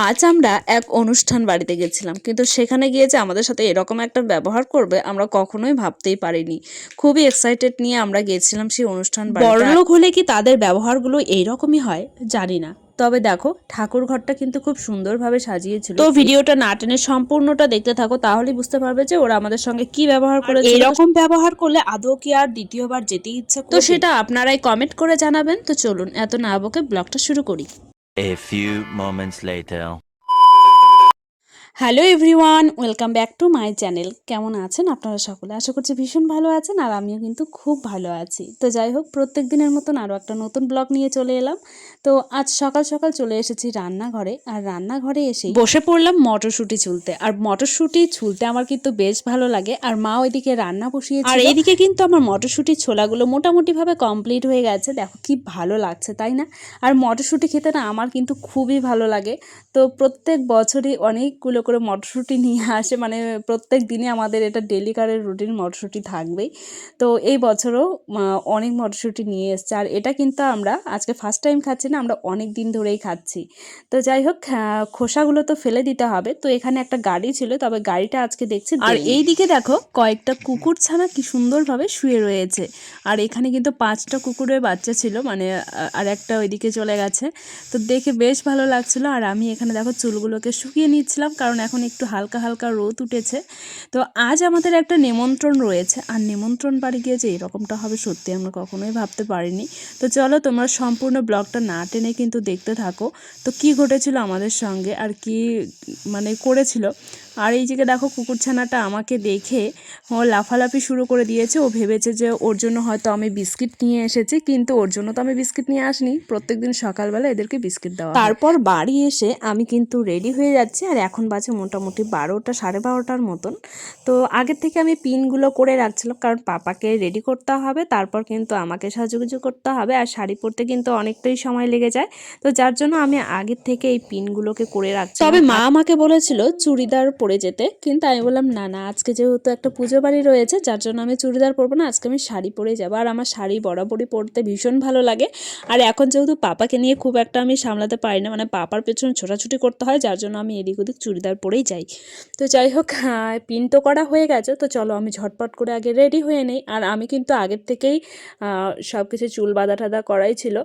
আজ আমরা এক অনুষ্ঠান বাড়িতে গেছিলাম, কিন্তু সেখানে গিয়ে যে আমাদের সাথে এরকম একটা ব্যবহার করবে আমরা কখনোই ভাবতেই পারিনি। খুবই এক্সাইটেড নিয়ে আমরা গেছিলাম সেই অনুষ্ঠান বাড়িতে। বড়লোক হলে কি তাদের ব্যবহারগুলো এইরকমই হয় জানি না, তবে দেখো ঠাকুর ঘরটা কিন্তু খুব সুন্দরভাবে সাজিয়েছিল। তো ভিডিওটা না টেনে সম্পূর্ণটা দেখতে থাকো, তাহলেই বুঝতে পারবে যে ওরা আমাদের সঙ্গে কি ব্যবহার করেছে। এরকম ব্যবহার করলে আদৌ কি আর দ্বিতীয়বার যেতে ইচ্ছা করবে? তো সেটা আপনারাই কমেন্ট করে জানাবেন। তো চলুন এত না বকে ব্লগটা শুরু করি। A few moments later. Hello everyone, welcome back to my channel. কেমন আছেন আপনারা সকলে? আশা করছি ভীষণ ভালো আছেন, আর আমিও কিন্তু খুব ভালো আছি। তো যাই হোক, প্রত্যেক দিনের মতন আরও একটা নতুন ব্লগ নিয়ে চলে এলাম। তো আজ সকাল সকাল চলে এসেছি রান্নাঘরে, আর রান্নাঘরে এসে বসে পড়লাম মটরশুঁটি ছুলতে। আর মটরশুঁটি ছুলতে আমার কিন্তু বেশ ভালো লাগে। আর মা ওইদিকে রান্না বসিয়েছে, আর এইদিকে কিন্তু আমার মটরশুঁটির ছোলাগুলো মোটামুটিভাবে কমপ্লিট হয়ে গেছে। দেখো কি ভালো লাগছে, তাই না? আর মটরশুঁটি খেতে না আমার কিন্তু খুবই ভালো লাগে। তো প্রত্যেক বছরই অনেকগুলো করে মটরশুঁটি নিয়ে আসে, মানে প্রত্যেক দিনে আমাদের এটা ডেলিকারের রুটিন, মটরশুঁটি থাকবেই। তো এই বছরও অনেক মটরশুঁটি নিয়ে এসছে, আর এটা কিন্তু আমরা আজকে ফার্স্ট টাইম খাচ্ছি না, আমরা অনেক দিন ধরেই খাচ্ছি। তো যাই হোক, খোসাগুলো তো ফেলে দিতে হবে। তো এখানে একটা গাড়ি ছিল, তবে গাড়িটা আজকে দেখছি। আর এই দিকে দেখো কয়েকটা কুকুর ছানা কি সুন্দরভাবে শুয়ে রয়েছে। আর এখানে কিন্তু 5টা কুকুরের বাচ্চা ছিল, মানে আর একটা ওইদিকে চলে গেছে। তো দেখে বেশ ভালো লাগছিল। আর আমি এখানে দেখো চুলগুলোকে শুকিয়ে নিচ্ছিলাম, কারণ এখন একটু হালকা হালকা রোদ উঠেছে। তো আজ আমাদের একটা নিমন্ত্রণ রয়েছে, আর নিমন্ত্রণ বাড়ি গিয়ে যে এরকমটা হবে সত্যি আমরা কখনোই ভাবতে পারিনি। তো চলো তোমরা সম্পূর্ণ ব্লগটা না টেনে কিন্তু দেখতে থাকো। তো কি ঘটেছিল আমাদের সঙ্গে আর কি মানে করেছিল। আর এই দিকে দেখো কুকুরছানাটা আমাকে দেখে ও লাফালাফি শুরু করে দিয়েছে। ও ভেবেছে যে ওর জন্য হয়তো আমি বিস্কিট নিয়ে এসেছি, কিন্তু ওর জন্য তো আমি বিস্কিট নিয়ে আসিনি। প্রত্যেকদিন সকালবেলা এদেরকে বিস্কিট দেওয়া। তারপর বাড়ি এসে আমি কিন্তু রেডি হয়ে যাচ্ছি, আর এখন বাজে মোটামুটি 12টা 12:30টার মতন। তো আগের থেকে আমি পিনগুলো করে রাখছিলাম, কারণ পাপাকে রেডি করতে হবে, তারপর কিন্তু আমাকে সাজুগুজু করতে হবে, আর শাড়ি পরতে কিন্তু অনেকটাই সময় লেগে যায়। তো যার জন্য আমি আগের থেকে এই পিনগুলোকে করে রাখছি। তবে মা আমাকে বলেছিল চুড়িদার পরে যেতে, কিন্তু আমি বললাম না না, আজকে যেহেতু একটা পুজো বাড়ি রয়েছে, যার জন্য আমি চুড়িদার পরবো না, আজকে আমি শাড়ি পরে যাবো। আর আমার শাড়ি বরাবরই পরতে ভীষণ ভালো লাগে। আর এখন যেহেতু পাপাকে নিয়ে খুব একটা আমি সামলাতে পারি না, মানে পাপার পেছনে ছোটাছুটি করতে হয়, যার জন্য আমি এদিক ওদিক চুড়িদার পরেই যাই। তো যাই হোক, পিন তো করা হয়ে গেছে। তো চলো আমি ঝটপট করে আগে রেডি হয়ে নেই। আর আমি কিন্তু আগের থেকেই সব কিছু চুল বাঁধা টাধা করাই ছিল।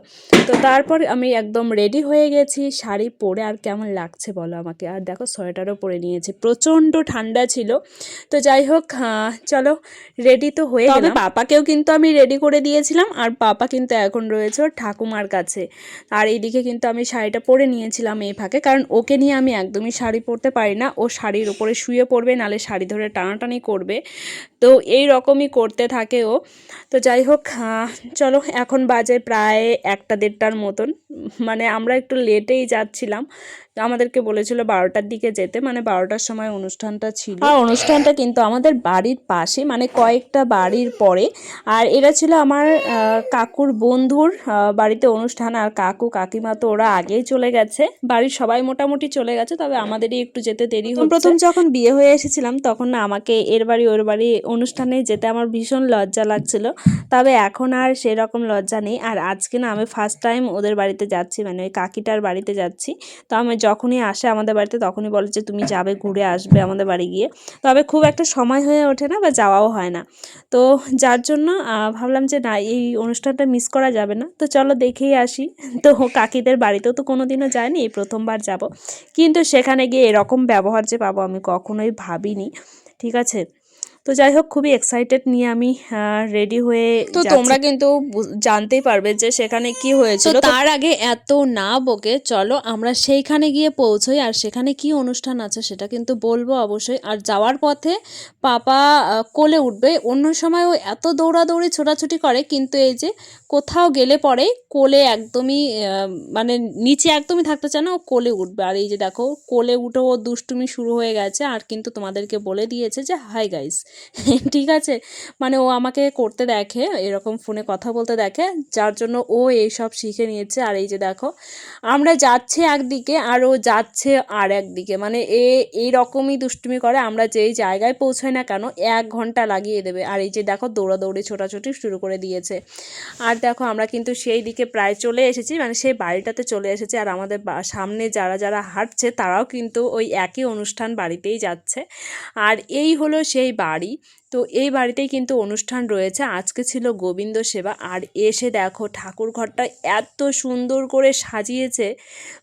তো তারপর আমি একদম রেডি হয়ে গেছি শাড়ি পরে। আর কেমন লাগছে বলো আমাকে? আর দেখো সোয়েটারও পরে নিয়েছি, প্রচণ্ড ঠান্ডা ছিল। তো যাই হোক, চলো রেডি তো হয়ে গেলাম। তবে পাপাকেও কিন্তু আমি রেডি করে দিয়েছিলাম, আর পাপা কিন্তু এখন রয়েছে ওর ঠাকুমার কাছে। আর এইদিকে কিন্তু আমি শাড়িটা পরে নিয়েছিলাম এই ফাঁকে, কারণ ওকে নিয়ে আমি একদমই শাড়ি পরতে পারি না। ও শাড়ির উপরে শুয়ে পড়বে, নালে শাড়ি ধরে টানাটানি করবে। তো এই রকমই করতে থাকে ও। তো যাই হোক, চলো এখন বাজে প্রায় 1টা 1:30টার মতন, মানে আমরা একটু লেটেই যাচ্ছিলাম। আমাদেরকে বলেছিল 12টার দিকে যেতে, মানে 12টার সময় অনুষ্ঠানটা ছিল। আর অনুষ্ঠানটা কিন্তু আমাদের বাড়ির পাশে, মানে কয়েকটা বাড়ির পরে। আর এরা ছিল আমার কাকুর বন্ধুর বাড়িতে অনুষ্ঠান। আর কাকু কাকিমা তো ওরা আগেই চলে গেছে, বাড়ির সবাই মোটামুটি চলে গেছে, তবে আমাদেরই একটু যেতে দেরি হচ্ছে। প্রথম যখন বিয়ে হয়ে এসেছিলাম তখন না আমাকে এর বাড়ি ওর বাড়ি অনুষ্ঠানে যেতে আমার ভীষণ লজ্জা লাগছিল, তবে এখন আর সেরকম লজ্জা নেই। আর আজকে না আমি ফার্স্ট টাইম ওদের বাড়িতে যাচ্ছি, মানে ওই কাকিটার বাড়িতে যাচ্ছি। তো আমি যখনই আসে আমাদের বাড়িতে তখনই বলে যে তুমি যাবে, ঘুরে আসবে আমাদের বাড়ি গিয়ে। তবে খুব একটা সময় হয়ে ওঠে না, বা যাওয়াও হয় না। তো যার জন্য ভাবলাম যে না, এই অনুষ্ঠানটা মিস করা যাবে না। তো চলো দেখেই আসি। তো কাকিদের বাড়িতেও তো কোনোদিনও যায়নি, এই প্রথমবার যাব। কিন্তু সেখানে গিয়ে এরকম ব্যবহার যে পাবো আমি কখনোই ভাবিনি। ঠিক আছে, তো যাই হোক, খুবই এক্সাইটেড নিয়ে আমি রেডি হয়ে। তো তোমরা কিন্তু জানতেই পারবে যে সেখানে কি হয়েছিল। তার আগে এত না বকে চলো আমরা সেইখানে গিয়ে পৌঁছই, আর সেখানে কি অনুষ্ঠান আছে সেটা কিন্তু বলবো অবশ্যই। আর যাওয়ার পথে পাপা কোলে উঠবে। অন্য সময় ও এত দৌড়াদৌড়ি ছোটাছুটি করে, কিন্তু এই যে কোথাও গেলে পরে কোলে একদমই মানে নিচে একদমই থাকতে চায় না, ও কোলে উঠবে। আর এই যে দেখো কোলে উঠে ও দুষ্টুমি শুরু হয়ে গেছে। আর কিন্তু তোমাদেরকে বলে দিয়েছে যে হাই গাইস, ঠিক আছে, মানে ও আমাকে করতে দেখে, এরকম ফোনে কথা বলতে দেখে, যার জন্য ও এইসব শিখে নিয়েছে। আর এই যে দেখো আমরা যাচ্ছি একদিকে আর ও যাচ্ছে আর একদিকে, মানে এই রকমই দুষ্টুমি করে। আমরা যেই জায়গায় পৌঁছাই না কেন 1 ঘন্টা লাগিয়ে দেবে। আর এই যে দেখো দৌড়াদৌড়ি ছোটাছুটি শুরু করে দিয়েছে। আর দেখো আমরা কিন্তু সেই দিকে প্রায় চলে এসেছি, মানে সেই বাড়িটাতে চলে এসেছি। আর আমাদের সামনে যারা যারা হাঁটছে তারাও কিন্তু ওই একই অনুষ্ঠান বাড়িতেই যাচ্ছে। আর এই হলো সেই বাড়ি। তো এই বাড়িতেই কিন্তু অনুষ্ঠান রয়েছে, আজকে ছিল গোবিন্দ সেবা। আর এসে দেখো ঠাকুর ঘরটা এত সুন্দর করে সাজিয়েছে,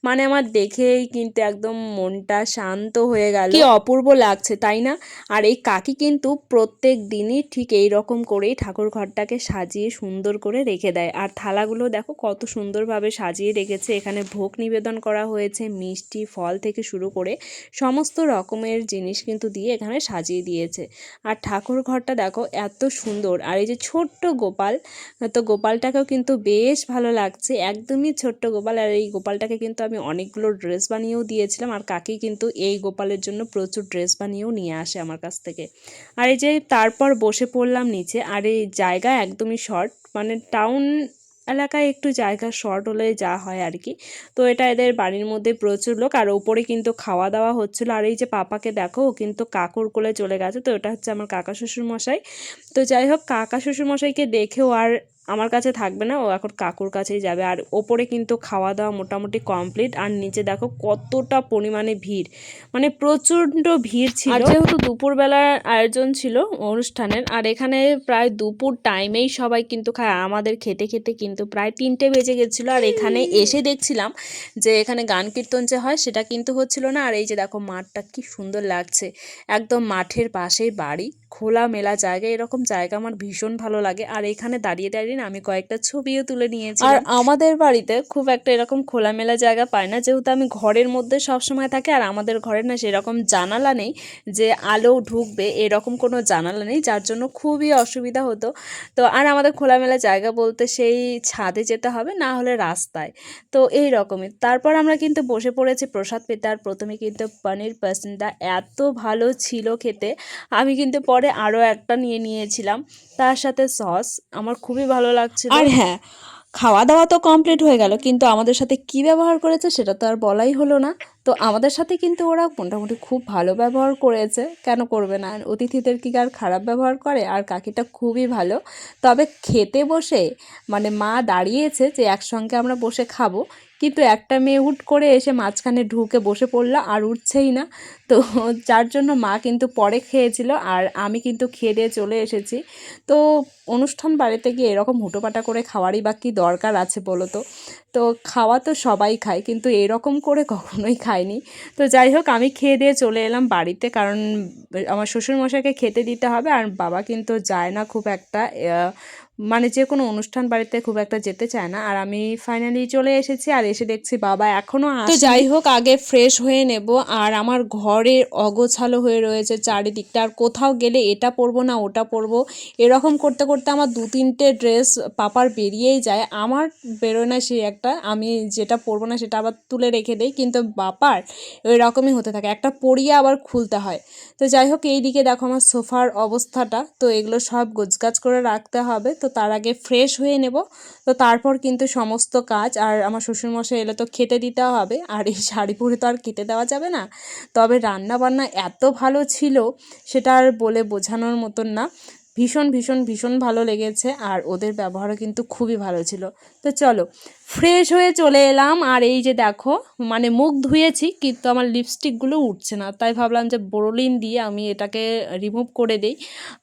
মানে আমার দেখেই কিন্তু একদম মনটা শান্ত হয়ে গেল। কি অপূর্ব লাগছে তাই না? আর এই কাকি কিন্তু প্রত্যেক দিনই ঠিক এই রকম করেই ঠাকুর ঘরটাকে সাজিয়ে সুন্দর করে রেখে দেয়। আর থালাগুলো দেখো কত সুন্দরভাবে সাজিয়ে রেখেছে। এখানে ভোগ নিবেদন করা হয়েছে, মিষ্টি ফল থেকে শুরু করে সমস্ত রকমের জিনিস কিন্তু দিয়ে এখানে সাজিয়ে দিয়েছে। আর ঠাকুর ঘরটা দেখো এত সুন্দর। আর এই যে ছোট্ট গোপাল, তো গোপালটাকেও কিন্তু বেশ ভালো লাগছে, একদমই ছোট্ট গোপাল। আর এই গোপালটাকে কিন্তু আমি অনেকগুলো ড্রেস বানিয়েও দিয়েছিলাম, আর কাকি কিন্তু এই গোপালের জন্য প্রচুর ড্রেস বানিয়েও নিয়ে আসে আমার কাছ থেকে। আর এই যে তারপর বসে পড়লাম নিচে। আর এই জায়গা একদমই শর্ট, মানে টাউন এলাকায় একটু জায়গা শর্ট হলে যা হয় আর কি। তো এটা এদের বাড়ির মধ্যে প্রচুর লোক, আর ওপরে কিন্তু খাওয়া দাওয়া হচ্ছিলো। আর এই যে পাপাকে দেখো ও কিন্তু কাকুর কোলে চলে গেছে, তো এটা হচ্ছে আমার কাকা শ্বশুর মশাই। তো যাই হোক কাকা শ্বশুর মশাইকে দেখেও আর আমার কাছে থাকবে না, ও এখন কাকুর কাছেই যাবে। আর ওপরে কিন্তু খাওয়া দাওয়া মোটামুটি কমপ্লিট। আর নিচে দেখো কতটা পরিমাণে ভিড়, মানে প্রচণ্ড ভিড় ছিল। আর যেহেতু দুপুরবেলার আয়োজন ছিল অনুষ্ঠানের, আর এখানে প্রায় দুপুর টাইমেই সবাই কিন্তু খায়। আমাদের খেতে খেতে কিন্তু প্রায় 3টে বেজে গেছিলো। আর এখানে এসে দেখছিলাম যে এখানে গান কীর্তন যে হয় সেটা কিন্তু হচ্ছিল না। আর এই যে দেখো মাঠটা কি সুন্দর লাগছে, একদম মাঠের পাশেই বাড়ি, খোলা মেলা জায়গা। এরকম জায়গা আমার ভীষণ ভালো লাগে। আর এখানে দাঁড়িয়ে দাঁড়িয়ে না আমি কয়েকটা ছবিও তুলে নিয়েছি। আর আমাদের বাড়িতে খুব একটা এরকম খোলামেলা জায়গা পায় না, যেহেতু আমি ঘরের মধ্যে সবসময় থাকি। আর আমাদের ঘরে না সেরকম জানালা নেই যে আলো ঢুকবে, এরকম কোনো জানালা নেই, যার জন্য খুবই অসুবিধা হতো। তো আর আমাদের খোলামেলা জায়গা বলতে সেই ছাদে যেতে হবে, না হলে রাস্তায়। তো এই রকমই তারপর আমরা কিন্তু বসে পড়েছি প্রসাদ পেতে। আর প্রথমে কিন্তু পনির পাসিন্দা এত ভালো ছিল খেতে, আমি কিন্তু পরে আরও একটা নিয়ে নিয়েছিলাম, তার সাথে সস। আমার খুবই ভালো লাগছিল। আর হ্যাঁ, খাওয়া দাওয়া তো কমপ্লিট হয়ে গেল, কিন্তু আমাদের সাথে কি ব্যবহার করেছে সেটা তো আর বলাই হলো না। তো আমাদের সাথে কিন্তু ওরা মোটামুটি খুব ভালো ব্যবহার করেছে, কেন করবে না? অতিথিদের কি আর খারাপ ব্যবহার করে? আর কাকিটা খুবই ভালো। তবে খেতে বসে মানে মা দাঁড়িয়েছে যে একসঙ্গে আমরা বসে খাবো, কিন্তু একটা মেয়ে হুট করে এসে মাঝখানে ঢুকে বসে পড়লো আর উঠছেই না। তো যার জন্য মা কিন্তু পরে খেয়েছিল, আর আমি কিন্তু খেয়ে দিয়ে চলে এসেছি। তো অনুষ্ঠান বাড়িতে গিয়ে এরকম হুটোপাটা করে খাওয়ারই বা কী দরকার আছে বলো তো? তো খাওয়া তো সবাই খায়, কিন্তু এরকম করে কখনোই খাইনি। তো যাই হোক আমি খেয়ে দিয়ে চলে এলাম বাড়িতে, কারণ আমার শ্বশুরমশাইকে খেতে দিতে হবে। আর বাবা কিন্তু যায় না খুব একটা, মানে যে কোনো অনুষ্ঠান বাড়িতে খুব একটা যেতে চায় না। আর আমি ফাইনালি চলে এসেছি, আর এসে দেখছি বাবা এখনও আসেনি। তো যাই হোক আগে ফ্রেশ হয়ে নেব। আর আমার ঘরে অগোছালো হয়ে রয়েছে চারিদিকটা, আর কোথাও গেলে এটা পরবো না ওটা পরবো, এরকম করতে করতে আমার 2-3টে ড্রেস পাপার বেরিয়েই যায়। আমার বেরোয় না সেই একটা, আমি যেটা পরবো না সেটা আবার তুলে রেখে দেই, কিন্তু বাপার ওই রকমই হতে থাকে, একটা পরিয়ে আবার খুলতে হয়। তো যাই হোক এই দিকে দেখো আমার সোফার অবস্থাটা, তো এগুলো সব গোছগাছ করে রাখতে হবে। তো তার আগে ফ্রেশ হয়ে নেব, তো তারপর কিন্তু সমস্ত কাজ। আর আমার শ্বশুরমশাই এলে তো খেতে দিতে হবে, আর এই শাড়ি পরে তো আর খেতে দেওয়া যাবে না। তবে রান্না বান্না এত ভালো ছিল সেটা আর বলে বোঝানোর মতন না, ভীষণ ভীষণ ভীষণ ভালো লেগেছে। আর ওদের ব্যবহারও কিন্তু খুবই ভালো ছিল। তো চলো ফ্রেশ হয়ে চলে এলাম। আর এই যে দেখো মানে মুখ ধুয়েছি কিন্তু আমার লিপস্টিকগুলো উঠছে না, তাই ভাবলাম যে বোরোলিন দিয়ে আমি এটাকে রিমুভ করে দিই।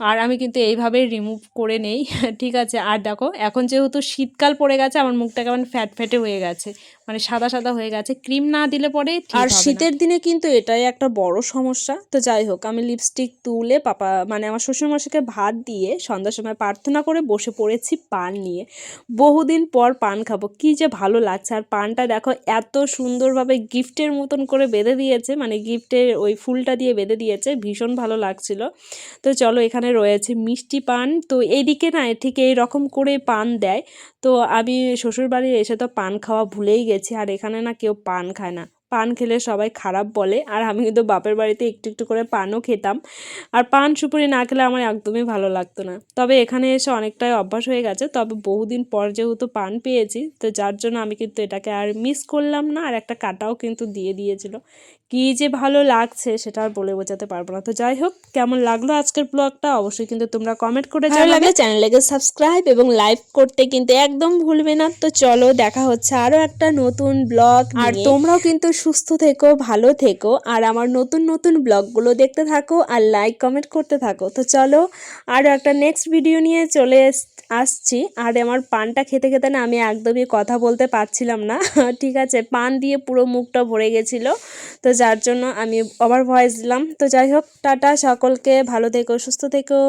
আর আমি কিন্তু এইভাবেই রিমুভ করে নেই। ঠিক আছে। আর দেখো এখন যেহেতু শীতকাল পড়ে গেছে, আমার মুখটা কেমন ফ্যাট ফ্যাটে হয়ে গেছে, মানে সাদা সাদা হয়ে গেছে, ক্রিম না দিলে পরে আর শীতের দিনে কিন্তু এটাই একটা বড় সমস্যা। তো যাই হোক আমি লিপস্টিক তুলে পাপা মানে আমার শ্বশুরমশাইকে ভাত দিয়ে সন্ধ্যার সময় প্রার্থনা করে বসে পড়েছি পান নিয়ে। বহুদিন পর পান খাবো, কি যে ভালো লাগছে। আর পানটা দেখো এত সুন্দরভাবে গিফটের মতন করে বেঁধে দিয়েছে, মানে গিফটের ওই ফুলটা দিয়ে বেঁধে দিয়েছে, ভীষণ ভালো লাগছিল। তো চলো এখানে রয়েছে মিষ্টি পান, তো এইদিকে না ঠিক এই রকম করে পান দেয়। তো আমি শ্বশুরবাড়ি এসে তো পান খাওয়া ভুলেই গেছি, আর এখানে না কেউ পান খায় না। পান খেলে সবাই খারাপ বলে, আর আমি কিন্তু বাপের বাড়িতে একটু একটু করে পানও খেতাম, আর পান সুপুরি না খেলে আমার একদমই ভালো লাগতো না। তবে এখানে এসে অনেকটাই অভ্যাস হয়ে গেছে, তবে বহুদিন পর যেহেতু পান পেয়েছি, তো যার জন্য আমি কিন্তু এটাকে আর মিস করলাম না, আর একটা কাটাও কিন্তু দিয়ে দিয়েছিল। কী যে ভালো লাগছে সেটা আর বলে বোঝাতে পারবো না। তো যাই হোক, কেমন লাগলো আজকের ব্লগটা অবশ্যই কিন্তু তোমরা কমেন্ট করে ভালো জানাবে। লাগলে চ্যানেলটাকে সাবস্ক্রাইব এবং লাইক করতে কিন্তু একদম ভুলবে না। তো চলো দেখা হচ্ছে আরো একটা নতুন ব্লগ আর নিয়ে। তোমরাও কিন্তু সুস্থ থেকো, ভালো থেকো, আর আমার নতুন নতুন ব্লগগুলো দেখতে থাকো আর লাইক কমেন্ট করতে থাকো। তো চলো আরও একটা নেক্সট ভিডিও নিয়ে চলে আসছি। আর আমার পানটা খেতে খেতে না আমি একদমই কথা বলতে পারছিলাম না ঠিক আছে, পান দিয়ে পুরো মুখটা ভরে গেছিলো, তো যার জন্য আমি ওভার ভয়েস দিলাম। তো যাই হোক, টাটা সকলকে, ভালো থেকো, সুস্থ থেকো।